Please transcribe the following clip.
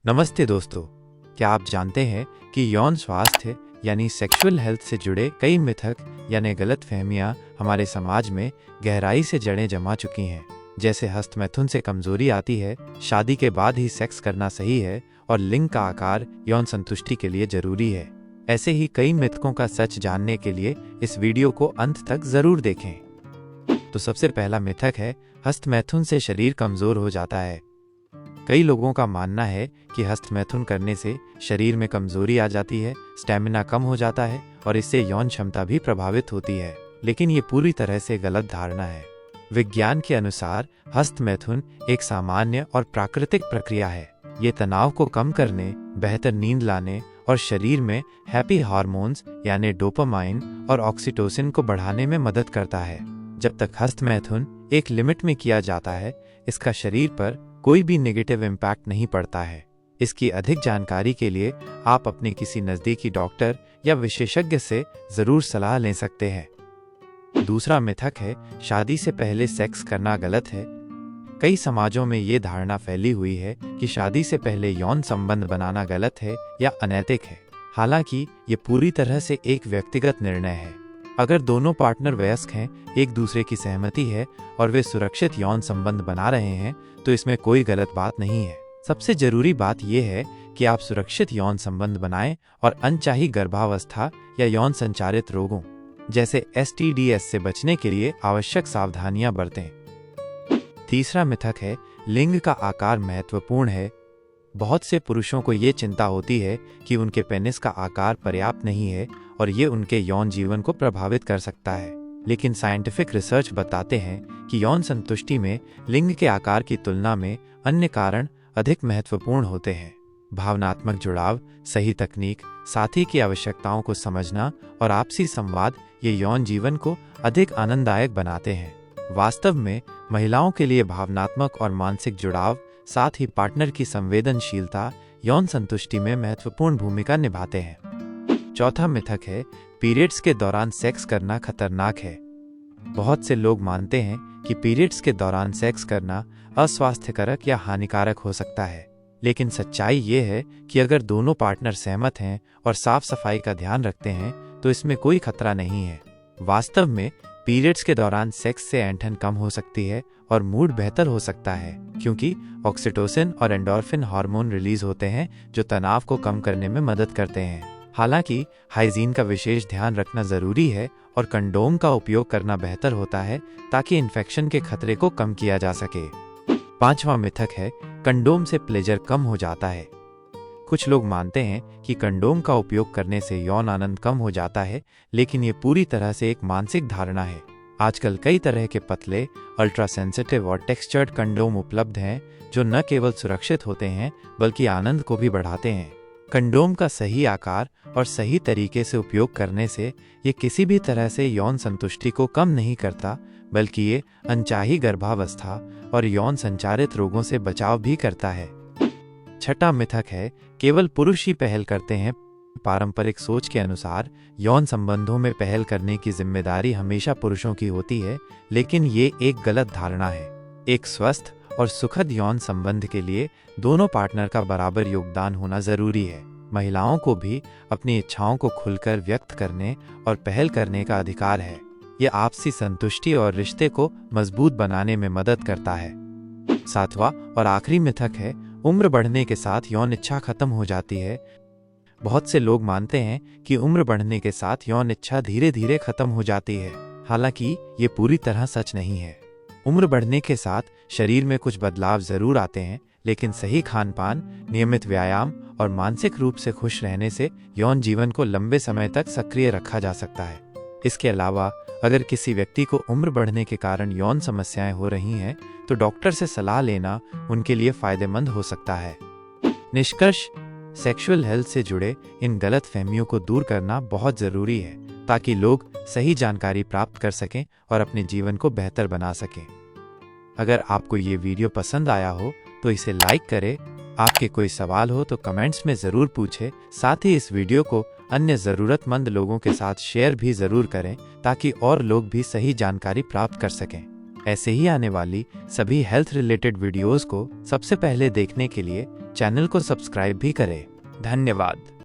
नमस्ते दोस्तों, क्या आप जानते हैं कि यौन स्वास्थ्य यानी सेक्सुअल हेल्थ से जुड़े कई मिथक यानी गलतफहमियां हमारे समाज में गहराई से जड़ें जमा चुकी हैं। जैसे हस्तमैथुन से कमजोरी आती है, शादी के बाद ही सेक्स करना सही है और लिंग का आकार यौन संतुष्टि के लिए जरूरी है। ऐसे ही कई मिथकों का सच जानने के लिए इस वीडियो को अंत तक जरूर देखें। तो सबसे पहला मिथक है, हस्तमैथुन से शरीर कमजोर हो जाता है। कई लोगों का मानना है कि हस्तमैथुन करने से शरीर में कमजोरी आ जाती है, स्टैमिना कम हो जाता है और इससे यौन क्षमता भी प्रभावित होती है। लेकिन ये पूरी तरह से गलत धारणा है। विज्ञान के अनुसार हस्तमैथुन एक सामान्य और प्राकृतिक प्रक्रिया है। ये तनाव को कम करने, बेहतर नींद लाने और शरीर में हैप्पी हार्मोन्स यानी डोपामाइन और ऑक्सीटोसिन को बढ़ाने में मदद करता है। जब तक हस्तमैथुन एक लिमिट में किया जाता है, इसका शरीर पर कोई भी नेगेटिव इम्पैक्ट नहीं पड़ता है। इसकी अधिक जानकारी के लिए आप अपने किसी नज़दीकी डॉक्टर या विशेषज्ञ से जरूर सलाह ले सकते हैं। दूसरा मिथक है, शादी से पहले सेक्स करना गलत है। कई समाजों में ये धारणा फैली हुई है कि शादी से पहले यौन संबंध बनाना गलत है या अनैतिक है। हालांकि ये पूरी तरह से एक व्यक्तिगत निर्णय है। अगर दोनों पार्टनर वयस्क हैं, एक दूसरे की सहमति है और वे सुरक्षित यौन संबंध बना रहे हैं, तो इसमें कोई गलत बात नहीं है। सबसे जरूरी बात यह है कि आप सुरक्षित यौन संबंध बनाएं और अनचाही गर्भावस्था या यौन संचारित रोगों जैसे STDs से बचने के लिए आवश्यक सावधानियां बरतें। तीसरा मिथक है, लिंग का आकार महत्वपूर्ण है। बहुत से पुरुषों को ये चिंता होती है कि उनके पेनिस का आकार पर्याप्त नहीं है और ये उनके यौन जीवन को प्रभावित कर सकता है। लेकिन साइंटिफिक रिसर्च बताते हैं कि यौन संतुष्टि में लिंग के आकार की तुलना में अन्य कारण अधिक महत्वपूर्ण होते हैं। भावनात्मक जुड़ाव, सही तकनीक, साथी की आवश्यकताओं को समझना और आपसी संवाद ये यौन जीवन को अधिक आनंददायक बनाते हैं। वास्तव में महिलाओं के लिए भावनात्मक और मानसिक जुड़ाव, साथ ही पार्टनर की संवेदनशीलता यौन संतुष्टि में महत्वपूर्ण भूमिका निभाते हैं। चौथा मिथक है, पीरियड्स के दौरान सेक्स करना खतरनाक है। बहुत से लोग मानते हैं कि पीरियड्स के दौरान सेक्स करना अस्वास्थ्यकारक या हानिकारक हो सकता है। लेकिन सच्चाई ये है कि अगर दोनों पार्टनर सहमत हैं और साफ सफाई का ध्यान रखते हैं, तो इसमें कोई खतरा नहीं है। वास्तव में पीरियड्स के दौरान सेक्स से ऐंठन कम हो सकती है और मूड बेहतर हो सकता है, क्योंकि ऑक्सीटोसिन और एंडोर्फिन हार्मोन रिलीज होते हैं जो तनाव को कम करने में मदद करते हैं। हालांकि हाइजीन का विशेष ध्यान रखना जरूरी है और कंडोम का उपयोग करना बेहतर होता है ताकि इन्फेक्शन के खतरे को कम किया जा सके। पांचवा मिथक है, कंडोम से प्लेजर कम हो जाता है। कुछ लोग मानते हैं कि कंडोम का उपयोग करने से यौन आनंद कम हो जाता है, लेकिन ये पूरी तरह से एक मानसिक धारणा है। आजकल कई तरह के पतले, अल्ट्रा सेंसिटिव और टेक्सचर्ड कंडोम उपलब्ध हैं जो न केवल सुरक्षित होते हैं बल्कि आनंद को भी बढ़ाते हैं। कंडोम का सही आकार और सही तरीके से उपयोग करने से ये किसी भी तरह से यौन संतुष्टि को कम नहीं करता, बल्कि ये अनचाही गर्भावस्था और यौन संचारित रोगों से बचाव भी करता है। छठा मिथक है, केवल पुरुष ही पहल करते हैं। पारंपरिक सोच के अनुसार यौन संबंधों में पहल करने की जिम्मेदारी हमेशा पुरुषों की होती है, लेकिन ये एक गलत धारणा है। एक स्वस्थ और सुखद यौन संबंध के लिए दोनों पार्टनर का बराबर योगदान होना जरूरी है। महिलाओं को भी अपनी इच्छाओं को खुलकर व्यक्त करने और पहल करने का अधिकार है। यह आपसी संतुष्टि और रिश्ते को मजबूत बनाने में मदद करता है। सातवां और आखिरी मिथक है, उम्र बढ़ने के साथ यौन इच्छा खत्म हो जाती है। बहुत से लोग मानते हैं कि उम्र बढ़ने के साथ यौन इच्छा धीरे धीरे खत्म हो जाती है। हालांकि ये पूरी तरह सच नहीं है। उम्र बढ़ने के साथ शरीर में कुछ बदलाव जरूर आते हैं, लेकिन सही खान पान, नियमित व्यायाम और मानसिक रूप से खुश रहने से यौन जीवन को लंबे समय तक सक्रिय रखा जा सकता है। इसके अलावा अगर किसी व्यक्ति को उम्र बढ़ने के कारण यौन समस्याएं हो रही हैं, तो डॉक्टर से सलाह लेना उनके लिए फायदेमंद हो सकता है। निष्कर्ष, सेक्सुअल हेल्थ से जुड़े इन गलत फहमियों को दूर करना बहुत जरूरी है ताकि लोग सही जानकारी प्राप्त कर सकें और अपने जीवन को बेहतर बना सकें। अगर आपको ये वीडियो पसंद आया हो तो इसे लाइक करें। आपके कोई सवाल हो तो कमेंट्स में जरूर पूछें। साथ ही इस वीडियो को अन्य जरूरतमंद लोगों के साथ शेयर भी जरूर करें ताकि और लोग भी सही जानकारी प्राप्त कर सकें। ऐसे ही आने वाली सभी हेल्थ रिलेटेड वीडियोस को सबसे पहले देखने के लिए चैनल को सब्सक्राइब भी करें। धन्यवाद।